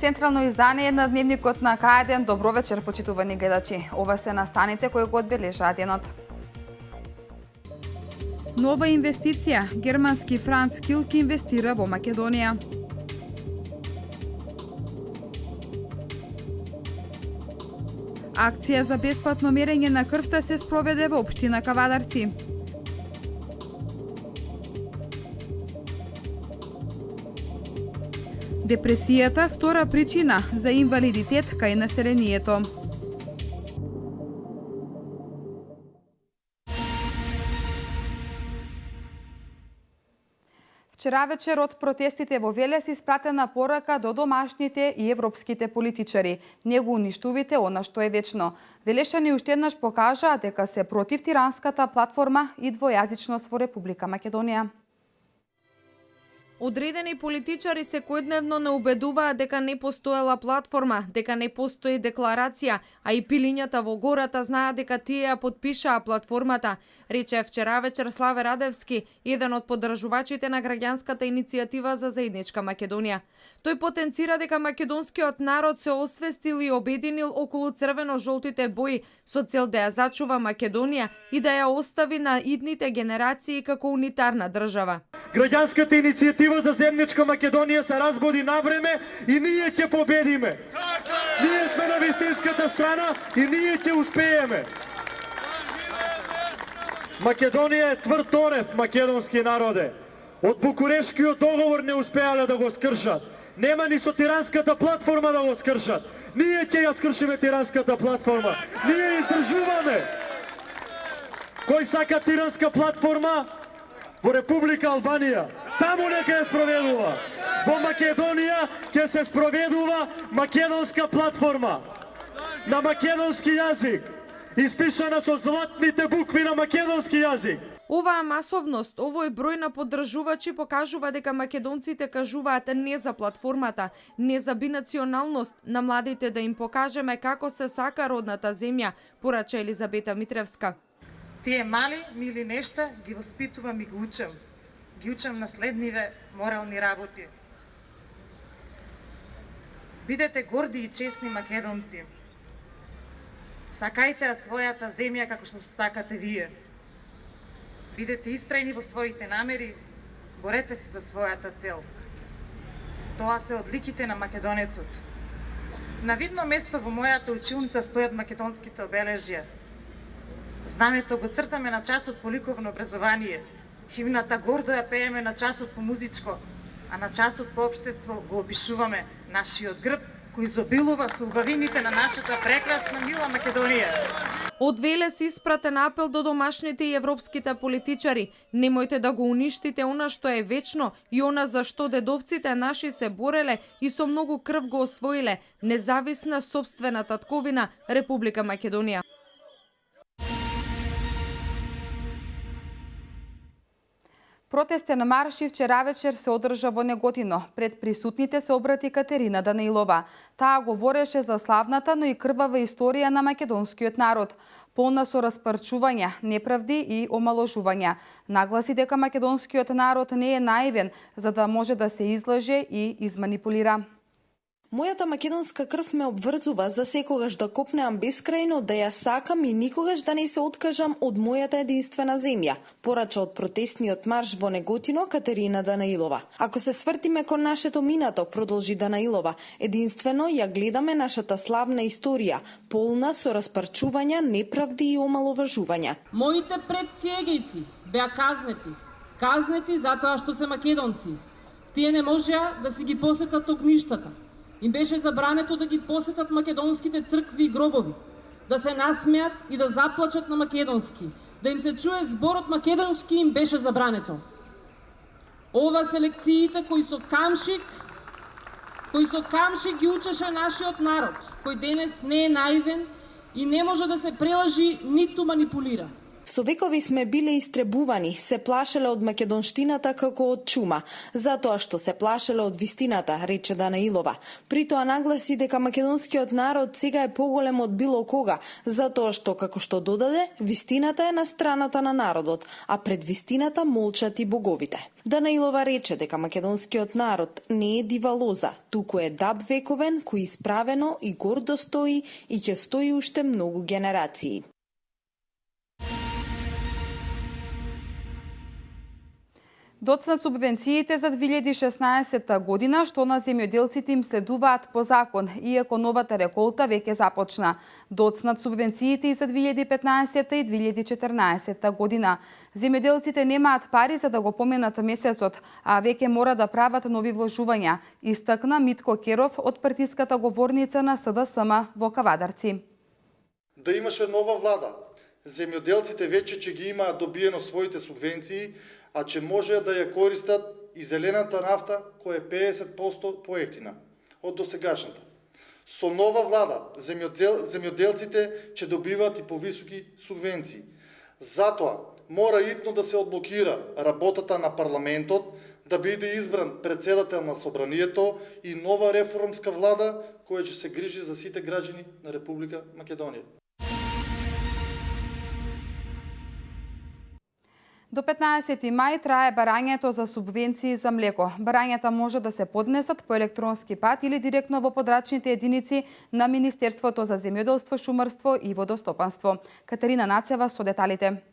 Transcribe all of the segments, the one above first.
Централно издание на дневникот на К1. Добро вечер, почитувани гледачи. Ова се настаните кои го одбележаат денот. Нова инвестиција. Германски Франц Килк инвестира во Македонија. Акција за бесплатно мерење на крвта се спроведе во општина Кавадарци. Депресијата втора причина за инвалидитет кај населението. Вчера вечер од протестите во Велес испратена порака до домашните и европските политичари. Не го уништувате она што е вечно. Велешани уште еднаш покажаа дека се против тиранската платформа и двојазичност во Република Македонија. Одредени политичари секојдневно не убедуваат дека не постоела платформа, дека не постои декларација, а и пилињата во гората знаат дека тие ја подпишаа платформата, рече вчера вечер Славе Радевски, еден од поддржувачите на граѓанската иницијатива за заедничка Македонија. Тој потенцира дека македонскиот народ се освестил и обединил околу црвено-жолтите бои со цел да ја зачува Македонија и да ја остави на идните генерации како унитарна држава. Граѓанската иницијатива за заедничка Македонија се разбуди на време и ние ќе победиме. Ние сме на вистинската страна и ние ќе успееме. Македонија е тврд орев, македонски народе. Од Букурешкиот договор не успеале да го скршат. Нема ни со тиранската платформа да го скршат. Ние ќе ја скршиме тиранската платформа. Ние издржуваме. Кој сака тиранска платформа? Во Република Албанија. Таму нека ја спроведува. Во Македонија ќе се спроведува македонска платформа. На македонски јазик. Испишана со златните букви на македонски јазик. Оваа масовност, овој број на поддржувачи покажува дека македонците кажуваат не за платформата, не за бинационалност, на младите да им покажеме како се сака родната земја, порача Елизабета Митревска. Тие мали, мили нешта ги воспитувам и ги учам. Ги учам на следниве морални работи. Бидете горди и честни македонци. Сакајте ја својата земја како што се сакате вие. Бидете истрајни во своите намери, борете се за својата цел. Тоа се одликите на македонецот. На видно место во мојата училница стојат македонските обележја. Знамето го цртаме на часот по ликовно образование. Химната гордо ја пееме на часот по музичко, а на часот по општество го опишуваме нашиот грб, кој изобилува со убавините на нашата прекрасна мила Македонија. Од Велес испратен апел до домашните и европските политичари. Немојте да го уништите она што е вечно и она за што дедовците наши се бореле и со многу крв го освоиле, независна сопствена татковина Република Македонија. Протестен марш и вчера вечер се одржа во Неготино. Пред присутните се обрати Катерина Данаилова. Таа говореше за славната, но и крвава историја на македонскиот народ, полна со распарчувања, неправди и омаложувања. Нагласи дека македонскиот народ не е наивен, за да може да се излаже и изманипулира. Мојата македонска крв ме обврзува за секогаш да копнеам бескрајно, да ја сакам и никогаш да не се откажам од мојата единствена земја, порача од протестниот марш во Неготино Катерина Данаилова. Ако се свртиме кон нашето минато, продолжи Данаилова, единствено ја гледаме нашата славна историја, полна со распарчувања, неправди и омаловажувања. Моите предци беа казнети затоа што се македонци. Тие не можеа да си ги посетат огништата. Им беше забрането да ги посетат македонските цркви и гробови, да се насмеат и да заплачат на македонски, да им се чуе зборот македонски им беше забрането. Ова се лекциите кои со камшик ги учеше нашиот народ, кој денес не е наивен и не може да се прелажи ниту манипулира. Со векови сме биле истребувани, се плашеле од македонштината како од чума, затоа што се плашеле од вистината, рече Данаилова. При тоа нагласи дека македонскиот народ сега е поголем од било кога, затоа што, како што додаде, вистината е на страната на народот, а пред вистината молчат и боговите. Данаилова рече дека македонскиот народ не е дива лоза, туку е даб вековен кој исправено и гордо стои и ќе стои уште многу генерации. Доцнат субвенциите за 2016 година, што на земјоделците им следуваат по закон, иако новата реколта веќе започна. Доцнат субвенциите и за 2015 и 2014 година. Земјоделците немаат пари за да го поменат месецот, а веќе мора да прават нови вложувања, истакна Митко Керов од партиската говорница на СДСМ во Кавадарци. Да имаше нова влада, земјоделците веќе ќе ги имаат добиено своите субвенции, а че може да ја користат и зелената нафта, која е 50% поевтина од досегашната. Со нова влада, земјоделците ќе добиваат и повисоки субвенции. Затоа, мора итно да се одблокира работата на парламентот, да биде избран председател на собранието и нова реформска влада, која ќе се грижи за сите граѓани на Република Македонија. До 15 мај трае барањето за субвенции за млеко. Барањата може да се поднесат по електронски пат или директно во подрачните единици на Министерството за земјоделство, шумарство и водостопанство. Катерина Нацева со деталите.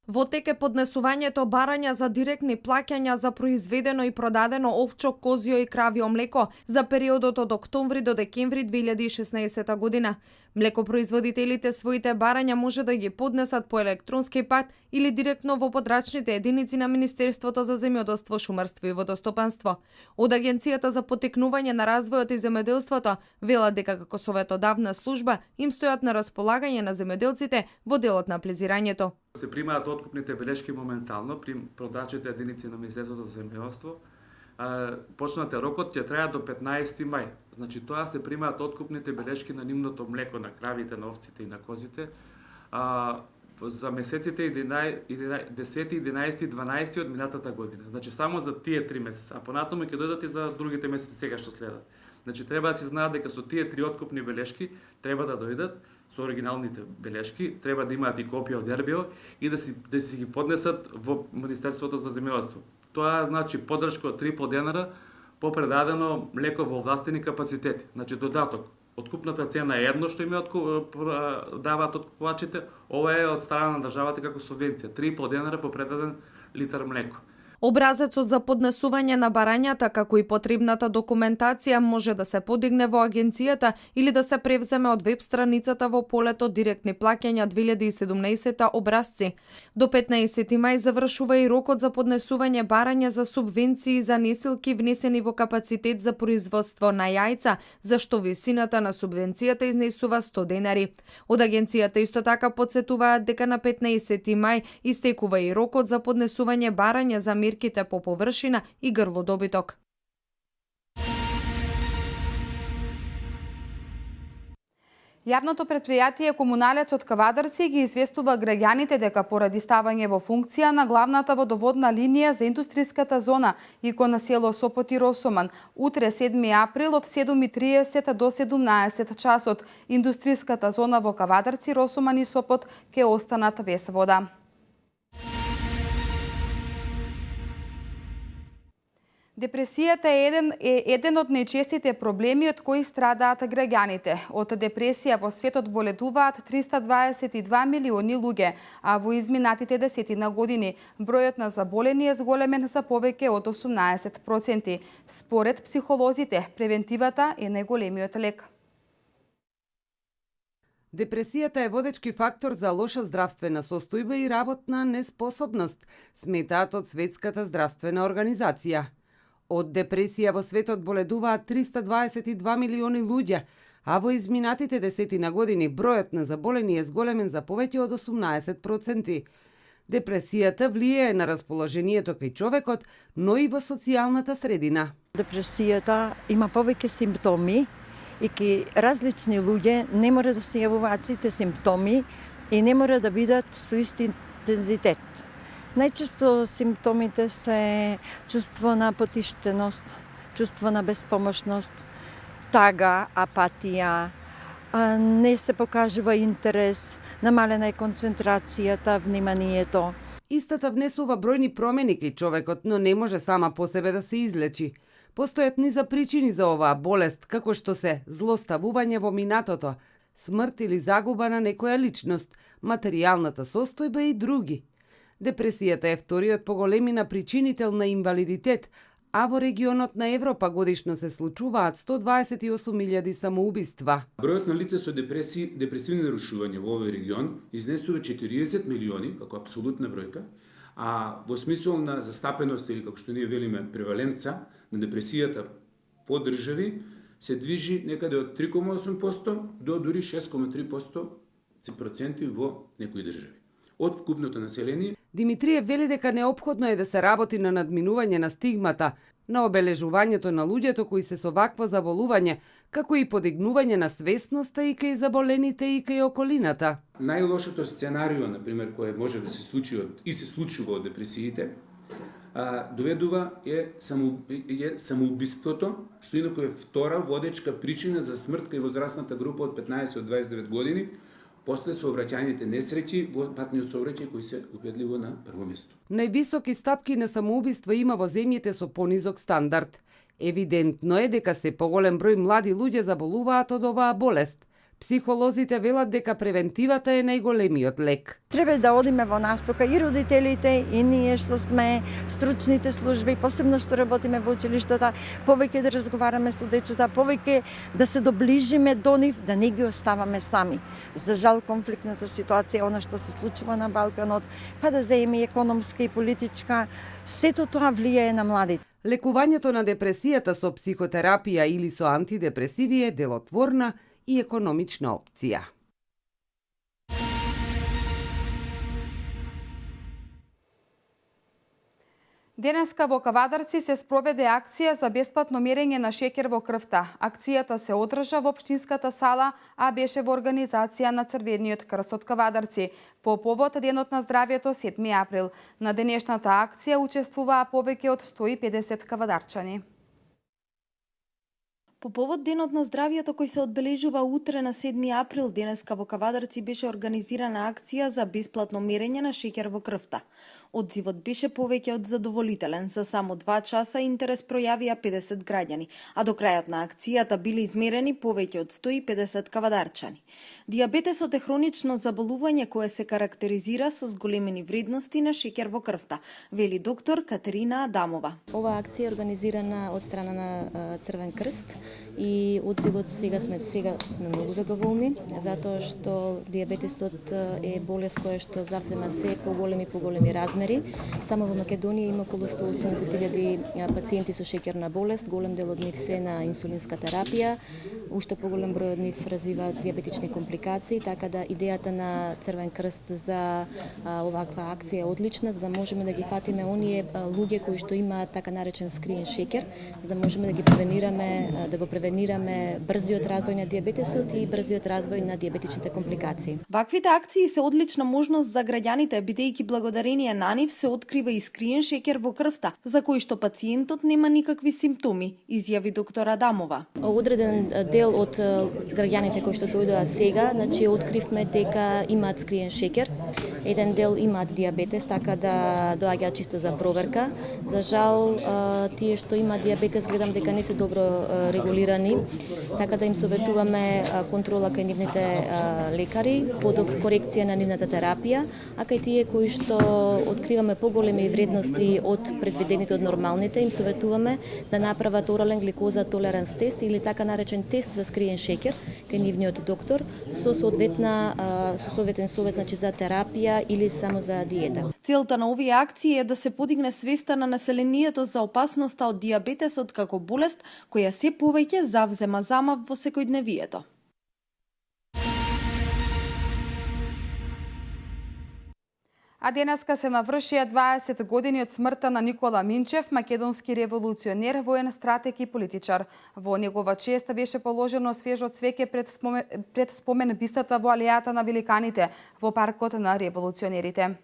Во тек е поднесувањето барања за директни плаќања за произведено и продадено овчо, козјо и кравјо млеко за периодот од октомври до декември 2016 година. Млекопроизводителите своите барања може да ги поднесат по електронски пат или директно во подрачните единици на Министерството за земјоделство, шумарство и водостопанство. Од Агенцијата за поттикнување на развојот и земјоделството велат дека како советодавна служба им стојат на располагање на земјоделците во делот на плезирањето. Се примаат откупните белешки моментално при продачните единици на Министерството за земјоделство. Почнате рокот ќе трае до 15 мај. Значи тоа се примаат откупните белешки на нивното млеко, на кравите, на овците и на козите. За месеците 10, 11 и 12 од минатата година. Значи само за тие 3 месеца, а понатаму ќе дојдат и за другите месеци сега што следат. Значи треба да се знаат дека со тие 3 откупни белешки треба да дојдат со оригиналните белешки, треба да имаат и копија од РБО и да си ги поднесат во Министерството за земјоделство. Тоа значи поддршка од 3,5 денара по предадено млеко во овластени капацитети. Значи додаток. Откупната цена е едно што им даваат откупувачите, ова е од страна на државата како субвенција, 3,5 денара по предаден литар млеко. Образецот за поднесување на барањата, како и потребната документација, може да се подигне во агенцијата или да се превземе од веб страницата во полето Директни плаќања 2017 образци. До 15 мај завршува и рокот за поднесување барања за субвенции за несилки внесени во капацитет за производство на јајца, за што висината на субвенцијата изнесува 100 денари. Од агенцијата исто така потсетуваат дека на 15 мај истекува и рокот за поднесување барања за мерките по површина и грлодобиток. Јавното предпријатие Комуналец од Кавадарци ги известува граѓаните дека поради ставање во функција на главната водоводна линија за индустриската зона и кон село Сопот и Росоман, утре 7 април од 7:30 до 17 часот, индустриската зона во Кавадарци, Росоман и Сопот ќе останат без вода. Депресијата е еден од најчестите проблеми од кои страдаат граѓаните. Од депресија во светот боледуваат 322 милиони луѓе, а во изминатите 10 години бројот на заболени е зголемен за повеќе од 18%. Според психолозите, превентивата е најголемиот лек. Депресијата е водечки фактор за лоша здравствена состојба и работна неспособност, сметаат од Светската здравствена организација. Од депресија во светот боледуваат 322 милиони луѓе, а во изминатите 10 години бројот на заболени е зголемен за повеќе од 18%. Депресијата влијае на расположението кај човекот, но и во социјалната средина. Депресијата има повеќе симптоми и ки различни луѓе не може да се јавуваат сите симптоми и не мора да бидат со ист интензитет. Најчесто симптомите се чувство на потиштеност, чувство на безпомошност, тага, апатија, не се покажува интерес, намалена е концентрацијата, вниманието. Истата внесува бројни промени кај човекот, но не може сама по себе да се излечи. Постојат низа причини за оваа болест, како што се злоставување во минатото, смрт или загуба на некоја личност, материјалната состојба и други. Депресијата е вториот по големина причинител на инвалидитет, а во регионот на Европа годишно се случуваат 128.000 самоубиства. Бројот на лица со депресивни нарушувања во овој регион изнесува 40 милиони, како апсолутна бројка, а во смисол на застапеност или како што ние велиме преваленца на депресијата по држави се движи некаде од 3,8% до дури 6,3% во некои држави. Од вкупното население. Димитриев вели дека неопходно е да се работи на надминување на стигмата, на обележувањето на луѓето кои се со вакво заболување, како и подигнување на свесноста и кај заболените и кај околината. Најлошото сценарио, например, кое може да се случи и се случува од депресиите, доведува е самоубиството, што инаку е втора водечка причина за смрт кај возрастната група од 15 до 29 години, после сообраќајните несреќи во патниот сообраќај кои се убедливо на прво место. Највисоки стапки на самоубиства има во земјите со понизок стандард. Евидентно е дека се поголем број млади луѓе заболуваат од оваа болест. Психолозите велат дека превентивата е најголемиот лек. Треба да одиме во насока и родителите, и ние што сме стручните служби, посебно што работиме во училиштата, повеќе да разговараме со децата, повеќе да се доближиме до нив, да не ги оставаме сами. За жал, конфликтната ситуација, она што се случува на Балканот, па да земе економска и политичка, сето тоа влијае на младите. Лекувањето на депресијата со психотерапија или со антидепресиви е делотворна и економична опција. Денеска во Кавадарци се спроведе акција за бесплатно мерење на шеќер во крвта. Акцијата се одржа во општинската сала, а беше во организација на Црвениот крст од Кавадарци по повод Денот на здравјето 7 април. На денешната акција учествуваа повеќе од 150 кавадарчани. По повод Денот на здравјето кој се одбележува утре на 7 април, денеска во Кавадарци беше организирана акција за бесплатно мерење на шеќер во крвта. Одзивот беше повеќе од задоволителен. За само 2 часа интерес пројавија 50 граѓани, а до крајот на акцијата биле измерени повеќе од 150 кавадарчани. Дијабетесот е хронично заболување кое се карактеризира со зголемени вредности на шеќер во крвта, вели доктор Катерина Адамова. Ова акција е организирана од страна на Црвен крст и одзивот сега сме многу задоволни, затоа што дијабетесот е болест која што завзема се поголеми размери. Само во Македонија има околу 180.000 пациенти со шеќерна болест, голем дел од нив се на инсулинска терапија, уште поголем број од нив развиваат дијабетични компликации, така да идејата на Црвен крст за оваква акција е одлична, за да можеме да ги фатиме оние луѓе кои што имаат така наречен скриен шеќер, за да можеме да ги превенираме брзиот развој на дијабетесот и брзиот развој на дијабетичните компликации. Ваквите акции се одлична можност за граѓаните, бидејќи благодарение на нив се открива и скриен шеќер во крвта, за кој што пациентот нема никакви симптоми, изјави доктор Адамова. Одреден дел од граѓаните кои што дојдоа сега, значи откривме дека имаат скриен шеќер, еден дел имаат дијабетес, така да доаѓаат чисто за проверка. За жал, тие што имаат дијабетес гледам дека не се добро регулирани, така да им советуваме контрола кај нивните лекари, корекција на нивната терапија, а кај тие кои што откриваме поголеми вредности од предвидените од нормалните, им советуваме да направат орален гликоза толеранс тест или така наречен тест за скриен шеќер кај нивниот доктор со соодветен совет, значи за терапија или само за диета. Целта на овие акции е да се подигне свеста на населението за опасноста од дијабетесот како болест која се повеќе завзема замав во секојдневието. А денеска се навршија 20 години од смртта на Никола Минчев, македонски револуционер, воен стратег и политичар. Во негова чест беше положено свежо цвеќе пред спомен бистата во алејата на великаните во паркот на револуционерите.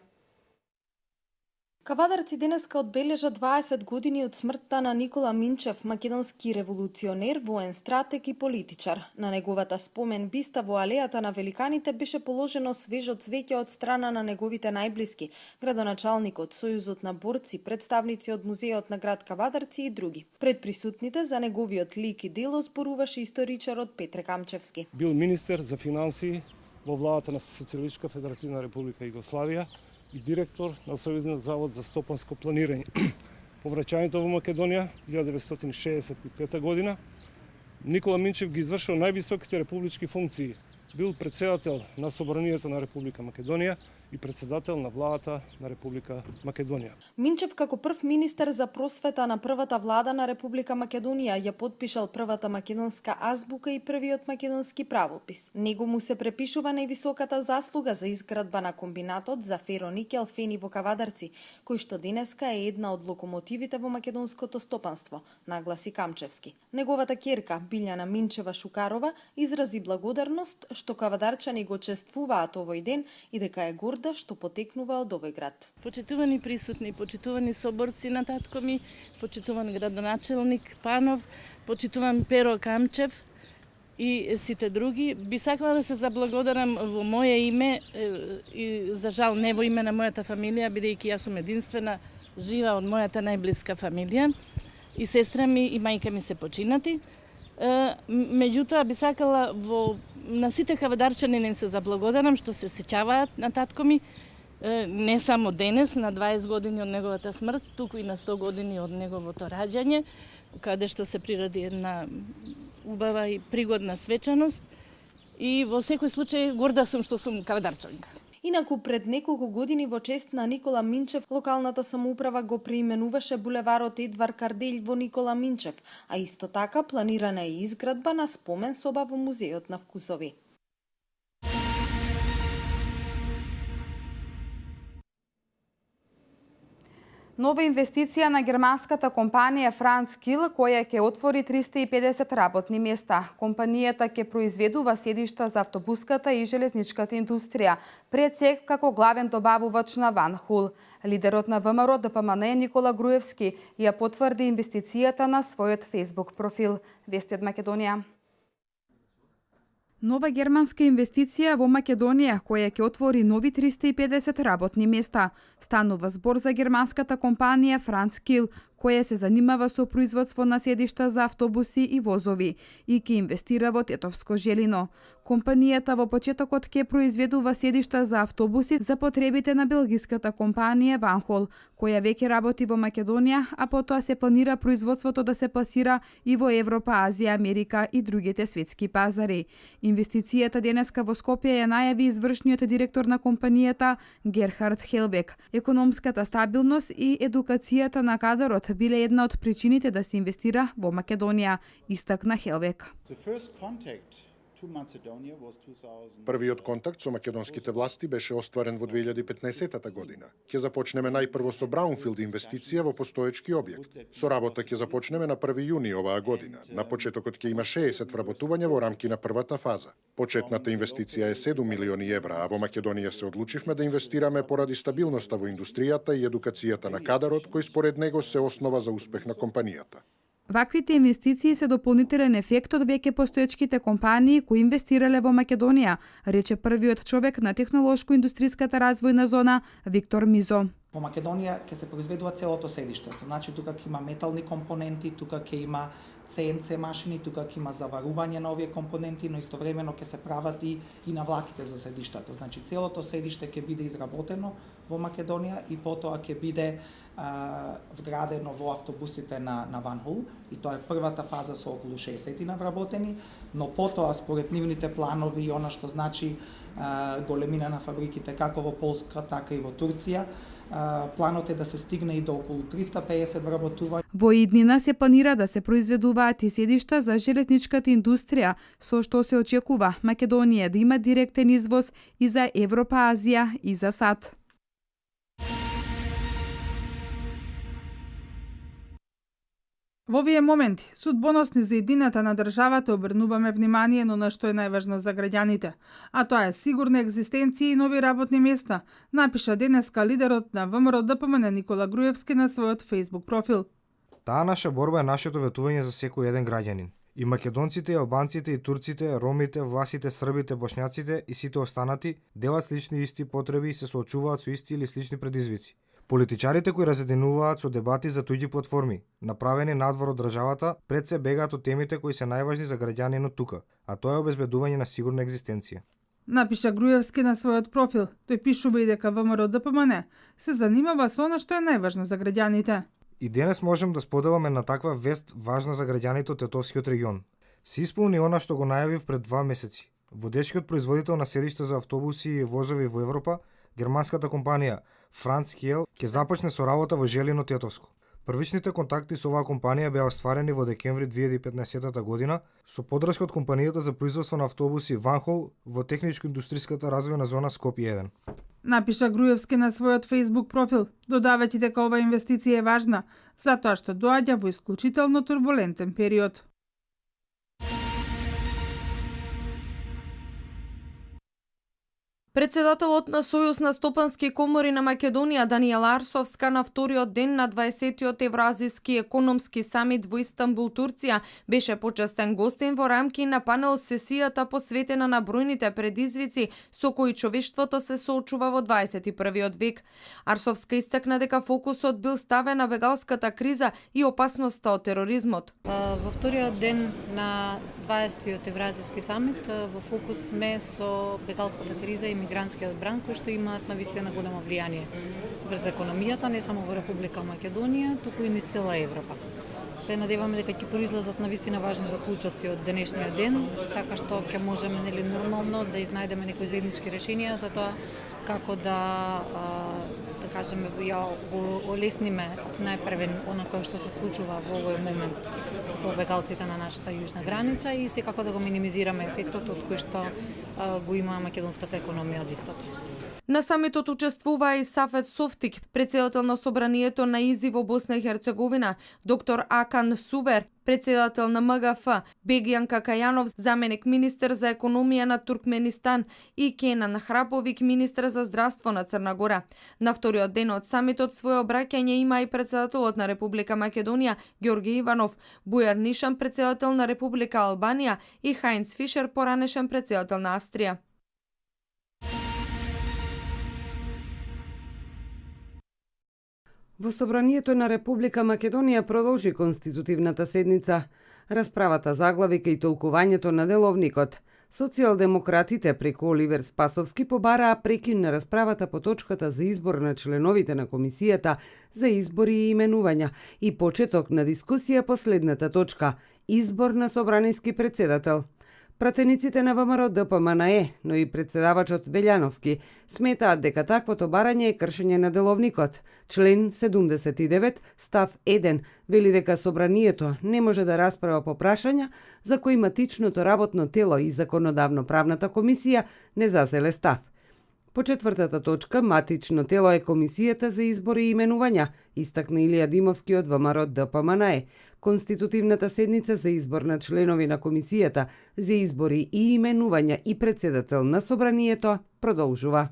Кавадарци денеска одбележа 20 години од смртта на Никола Минчев, македонски револуционер, воен стратег и политичар. На неговата спомен биста во алејата на великаните беше положено свежо цвеќе од страна на неговите најблиски, градоначалникот, Сојузот на борци, представници од музеот на град Кавадарци и други. Пред присутните за неговиот лик и дело зборуваше историчарот Петре Камчевски. Бил министер за финансии во владата на Социјалистичка федеративна република Југославија и директор на Сојузниот завод за стопанско планирање. По враќањето во Македонија 1965 година Никола Минчев ги извршил највисоките републички функции. Бил председател на Собранието на Република Македонија и председател на владата на Република Македонија. Минчев како прв министер за просвета на првата влада на Република Македонија ја подпишал првата македонска азбука и првиот македонски правопис. Него му се препишува највисоката заслуга за изградба на комбинатот за фероникел Фени во Кавадарци, кој што денеска е една од локомотивите во македонското стопанство, нагласи Камчевски. Неговата ќерка Билјана Минчева Шукарова изрази благодарност што кавадарчани го чествуваат овој ден и дека е горда што потекнува од овој град. Почитувани присутни, почитувани соборци на татко ми, почитуван градоначелник Панов, почитуван Перо Камчев и сите други. Би сакала да се заблагодарам во моје име и за жал не во име на мојата фамилија, бидејќи јас сум единствена жива од мојата најблиска фамилија и сестра ми и мајка ми се починати. Меѓутоа би сакала на сите кавадарчани им се заблагодарам што се сеќаваат на татко ми, не само денес на 20 години од неговата смрт, туку и на 100 години од неговото раѓање, каде што се приради една убава и пригодна свечаност и во секој случај горда сум што сум кавадарчанка. Инаку пред неколку години во чест на Никола Минчев, локалната самоуправа го преименуваше булеварот Едвар Карделј во Никола Минчев, а исто така планирана е изградба на спомен соба во музеот на вкусови. Нова инвестиција на германската компанија Franz Kiel, која ќе отвори 350 работни места. Компанијата ќе произведува седишта за автобуската и железничката индустрија, пред се како главен добавувач на Ван Хул. Лидерот на ВМРО ДПМН Никола Груевски ја потврди инвестицијата на својот Facebook профил. Вести од Македонија. Нова германска инвестиција во Македонија, која ќе отвори нови 350 работни места. Станува збор за германската компанија Franz Kiel, која се занимава со производство на седишта за автобуси и возови и ќе инвестира во Тетовско Желино. Компанијата во почетокот ќе произведува седишта за автобуси за потребите на белгиската компанија Ванхол, која веќе работи во Македонија, а потоа се планира производството да се пласира и во Европа, Азија, Америка и другите светски пазари. Инвестицијата денеска во Скопје ја најави извршниот директор на компанијата Герхард Хелбек. Економската стабилност и едукацијата на кадрот биле една од причините да се инвестира во Македонија, истакна Хелбек. Првиот контакт со македонските власти беше остварен во 2015 година. Ќе започнеме најпрво со браунфилд инвестиција во постоечки објект. Со работа ќе започнеме на 1 јуни оваа година. На почетокот ќе има 60 вработувања во рамки на првата фаза. Почетната инвестиција е 7 милиони евра, а во Македонија се одлучивме да инвестираме поради стабилноста во индустријата и едукацијата на кадарот, кој според него се основа за успех на компанијата. Ваквите инвестиции се дополнителен ефект од веќе постоечките компании кои инвестирале во Македонија, рече првиот човек на технолошко-индустриската развојна зона Виктор Мизо. Во Македонија ќе се произведува целото седиште, значи тука ќе има метални компоненти, тука ќе има CNC машини, тука ќе има заварување на овие компоненти, но истовремено ќе се прават и навлаките за седиштата. Значи целото седиште ќе биде изработено во Македонија и потоа ќе биде вградено во автобусите на Ван Хул и тоа е првата фаза со околу 60 вработени, но потоа според нивните планови и она што значи големина на фабриките како во Полска, така и во Турција, планот е да се стигне и до околу 350 вработувања. Во иднина се планира да се произведуваат и седишта за железничката индустрија, со што се очекува Македонија да има директен извоз и за Европа, Азија и за САД. Во овие моменти, судбоносни за идината на државата, обрнуваме внимание на што е најважно за граѓаните, а тоа е сигурна екзистенција и нови работни места, напиша денеска лидерот на ВМРО ДПМН Никола Груевски на својот Facebook профил. Таа наша борба е нашето ветување за секој еден граѓанин. И македонците, и албанците, и турците, ромите, власите, србите, бошњаците и сите останати делат слични и исти потреби и се соочуваат со исти или слични предизвици. Политичарите кои разединуваат со дебати за туѓи платформи, направени надвор од државата, пред се бегаат од темите кои се најважни за граѓанинот тука, а тоа е обезбедување на сигурна екзистенција. Напиша Груевски на својот профил. Тој пишува и дека ВМРО ДПМН се занимава со она што е најважно за граѓаните. И денес можем да споделаме на таква вест важна за граѓаните од Тетовскиот регион. Се исполни она што го најавив пред 2 месеци. Водечкиот производител на седишта за автобуси и возови во Европа, германската компанија Франц Хел, ќе започне со работа во Желино Тетовско. Првичните контакти со оваа компанија беа остварени во декември 2015 година со поддршка од компанијата за производство на автобуси Ванхол во техничко-индустријската развојна зона Скопје 1. Напиша Груевски на својот Facebook профил, додавајќи дека ова инвестиција е важна, затоа што доаѓа во исклучително турбулентен период. Председателот на Сојуз на стопански комори на Македонија Даниела Арсовска на вториот ден на 20-тиот Евразиски економски самит во Истанбул, Турција, беше почестен гостин во рамки на панел сесијата посветена на бројните предизвици со кои човештвото се соочува во 21 век. Арсовска истакна дека фокусот бил ставен на бегалската криза и опасноста од тероризмот. Во вториот ден на 20-тиот Евразиски самит во фокус сме со бегалската криза и мигрантскиот бран, кои што имаат навистина голямо влијание врз економијата, не само во Република Македонија, туку и низ цела Европа. Се надеваме дека ќе произлезат навистина важни заклучоци од денешниот ден, така што ќе можеме нормално да изнајдеме некои заеднички решенија за тоа како да кажеме ја олесниме најпрвен она кое што се случува во овој момент со бегалците на нашата јужна граница и секако да го минимизираме ефектот од кој што го има македонската економија од истото. На самитот учествува и Сафет Софтик, председател на собранието на ИЗИ во Босна и Херцеговина, доктор Акан Сувер, председател на МГФ, Бегјан Какајанов, заменик министер за економија на Туркменистан и Кенан Храповик, министер за здравство на Црна Гора. На вториот ден од самитот своје обраќање има и председателот на Република Македонија Ѓорги Иванов, Бујар Нишан, председател на Република Албанија и Хајнц Фишер, поранешен председател на Австрија. Во Собранието на Република Македонија продолжи конститутивната седница. Расправата заглави кај толкувањето на деловникот. Социјалдемократите преку Оливер Спасовски побараа прекин на расправата по точката за избор на членовите на Комисијата за избори и именувања и почеток на дискусија по следната точка – избор на собраниски председател. Пратениците на ВМРО ДПМН, но и председавачот Велјановски, сметаат дека таквото барање е кршење на деловникот. Член 79, став 1, вели дека собранието не може да расправа по прашања за кои матичното работно тело и законодавно-правната комисија не зазеле став. По четвртата точка, матично тело е Комисијата за избори и именувања, истакна Илија Димовски од ВМРО ДПМН. Конститутивната седница за избор на членови на Комисијата за избори и именувања и председател на собранието продолжува.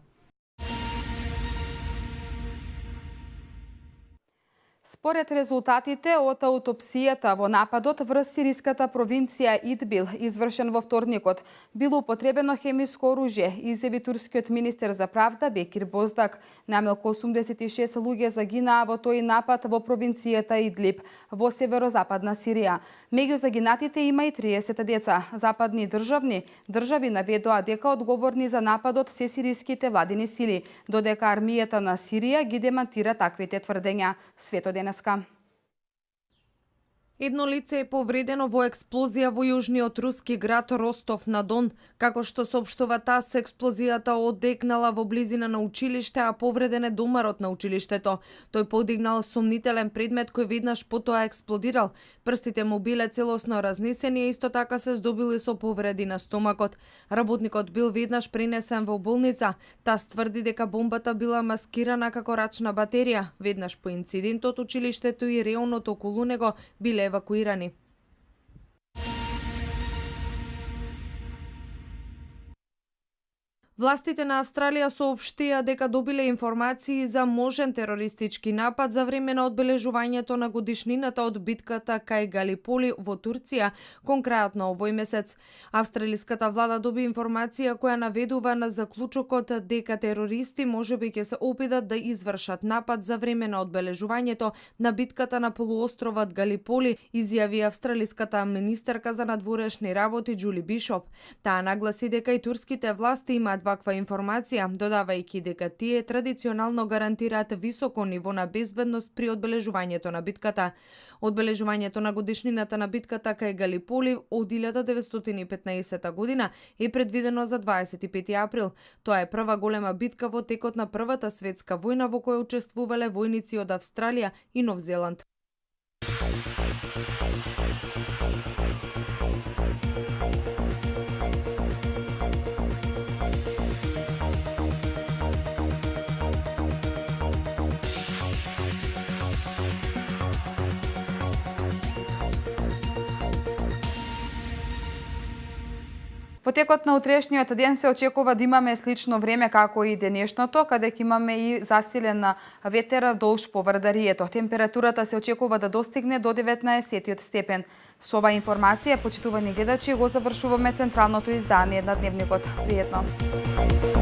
Според резултатите од аутопсијата во нападот врз сириската провинција Идбил, извршен во вторникот, било употребено хемиско оружје, изјави турскиот министер за правда Бекир Боздак. Најмалку 86 луѓе загинаа во тој напад во провинцијата Идлиб, во северозападна Сирија. Меѓу загинатите има и 30 деца. Западни држави наведоа дека одговорни за нападот се сириските владини сили, додека армијата на Сирија ги демантира таквите тврдења. Свето денеска. Едно лице е повредено во експлозија во јужниот руски град Ростов на Дон. Како што соопштува ТАСС, експлозијата одекнала во близина на училиште, а повреден е домарот на училиштето. Тој подигнал сомнителен предмет кој веднаш потоа експлодирал. Прстите му биле целосно разнесени, исто така се здобили со повреди на стомакот. Работникот бил веднаш пренесен во болница. ТАСС тврди дека бомбата била маскирана како рачна батерија. Веднаш по инцидентот училиштето и реонот околу него биле евакуирани. Властите на Австралија соопштија дека добиле информации за можен терористички напад за време на одбележувањето на годишнината од битката кај Галиполи во Турција, кон крајот на овој месец. Австралиската влада доби информација која наведува на заклучокот дека терористи можеби ќе се опитат да извршат напад за време на одбележувањето на битката на полуостровот Галиполи, изјави австралиската министерка за надворешни работи Џули Бишоп. Таа нагласи дека и турските власти имаат ваква информација, додавајќи дека тие традиционално гарантираат високо ниво на безбедност при одбележувањето на битката. Одбележувањето на годишнината на битката кај Галиполи од 1915 година е предвидено за 25 април. Тоа е прва голема битка во текот на Првата светска војна во која учествувале војници од Австралија и Нов Зеланд. Во текот на утрешниот ден се очекува да имаме слично време како и денешното, каде ќе имаме и засилен ветер долж поврдарието. Температурата се очекува да достигне до 19 степен. Со ова информација, почитувани гледачи, го завршуваме централното издание на Дневникот. Пријетно!